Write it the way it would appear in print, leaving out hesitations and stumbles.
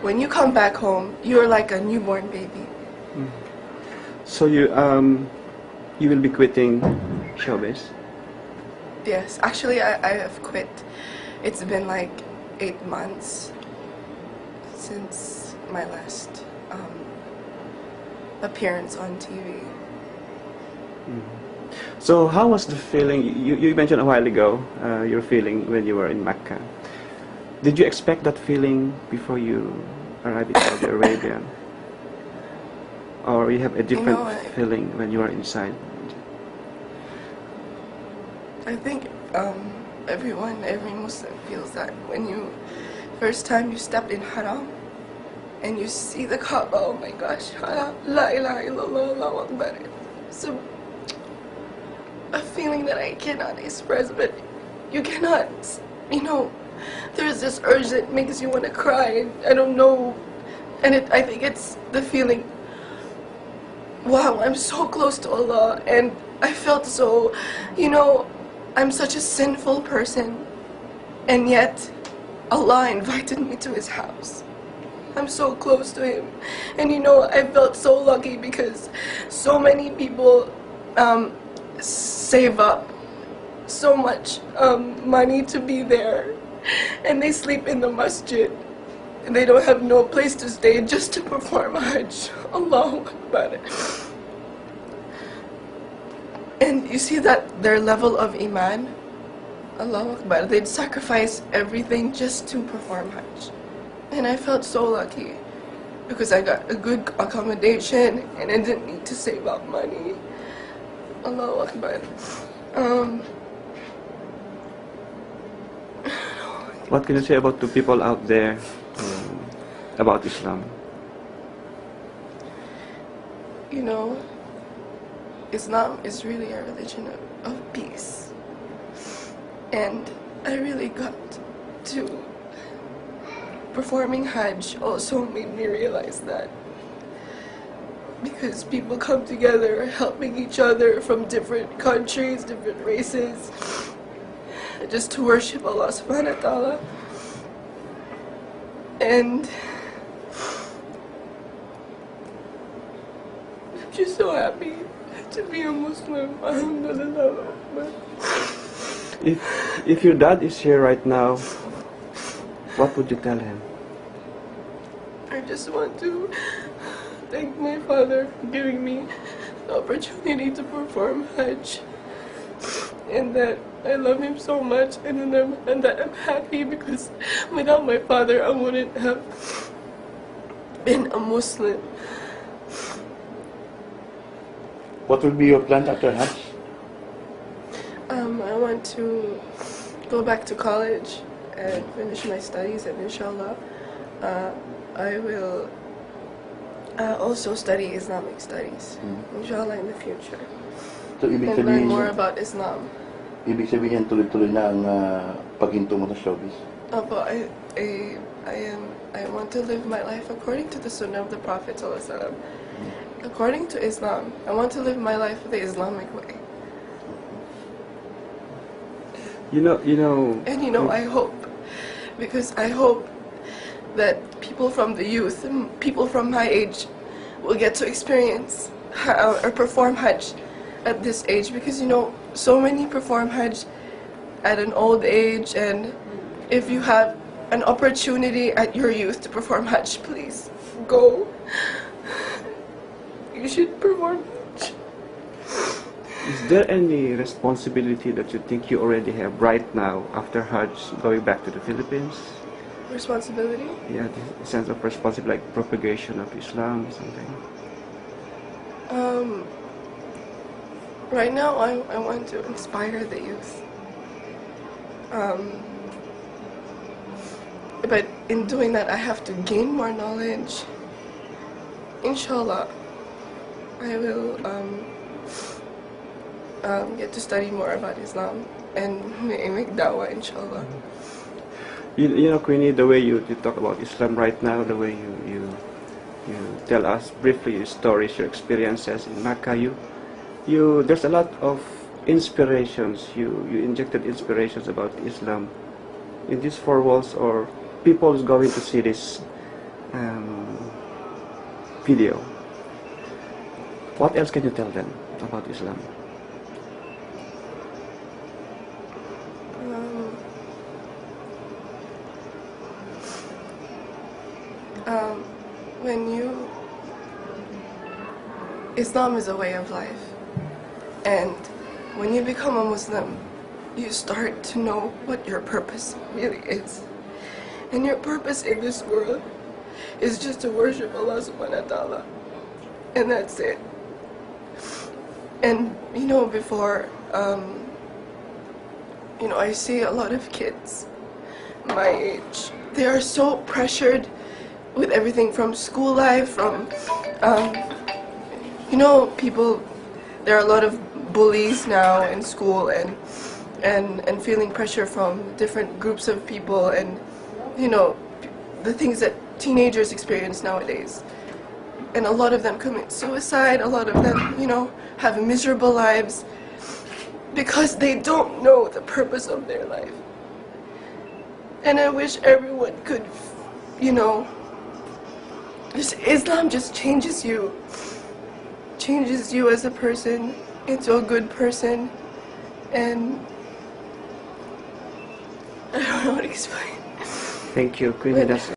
when you come back home, you're like a newborn baby. So you will be quitting showbiz? Yes, actually I have quit. It's been like 8 months since my last appearance on TV. So how was the feeling? You mentioned a while ago your feeling when you were in Mecca. Did you expect that feeling before you arrived in Saudi Arabia? Or you have a different feeling when you are inside? I think every Muslim feels that when you first time you step in Haram and you see the Kaaba. Oh my gosh, La ilaha illallah, Allahu Akbar. So a feeling that I cannot express, but you cannot, there's this urge that makes you want to cry, and I don't know, and I think it's the feeling, wow, I'm so close to Allah, and I felt so, I'm such a sinful person, and yet Allah invited me to His house. I'm so close to Him, and I felt so lucky because so many people save up so much money to be there, and they sleep in the masjid, and they don't have no place to stay just to perform Hajj. Allahu Akbar. And you see that their level of iman, Allahu Akbar, they'd sacrifice everything just to perform Hajj. And I felt so lucky because I got a good accommodation and I didn't need to save up money. Allahu Akbar. What can you say about the people out there about Islam? Islam is really a religion of peace. And I really got to performing Hajj also made me realize that. Because people come together helping each other from different countries, different races, just to worship Allah subhanahu wa ta'ala. And I'm just so happy to be a Muslim. Alhamdulillah. If your dad is here right now, what would you tell him? I just want to thank my father for giving me the opportunity to perform Hajj, and that I love him so much, and that I'm happy because without my father I wouldn't have been a Muslim. What will be your plan after Hajj? I want to go back to college and finish my studies, and inshallah I will also study Islamic studies, inshallah, in the future. So, ibig and learn sabihin, more about Islam. Ibig sabihin tuloy-tuloy na ang paghinto mo sa showbiz? But I want to live my life according to the Sunnah of the Prophet ﷺ. According to Islam, I want to live my life the Islamic way. And I hope, because I hope that people from the youth, people from my age, will get to experience or perform Hajj at this age, because so many perform Hajj at an old age, and if you have an opportunity at your youth to perform Hajj, please go. You should perform Hajj. Is there any responsibility that you think you already have right now after Hajj, going back to the Philippines? Responsibility? Yeah, the sense of responsibility, like propagation of Islam or something. Right now, I want to inspire the youth. But in doing that, I have to gain more knowledge. Inshallah, I will get to study more about Islam and make da'wah, inshallah. Queenie, the way you talk about Islam right now, the way you tell us briefly your stories, your experiences in Mecca, there's a lot of inspirations. You injected inspirations about Islam in these four walls, or people is going to see this video. What else can you tell them about Islam? Islam is a way of life, and when you become a Muslim, you start to know what your purpose really is. And your purpose in this world is just to worship Allah subhanahu wa ta'ala. And that's it. And before, I see a lot of kids my age. They are so pressured with everything from school life, from, people, there are a lot of bullies now in school and feeling pressure from different groups of people and, the things that teenagers experience nowadays. And a lot of them commit suicide, a lot of them, have miserable lives because they don't know the purpose of their life. And I wish everyone could, Islam just changes you as a person into a good person, and I don't know how to explain. Thank you, Queenie. That's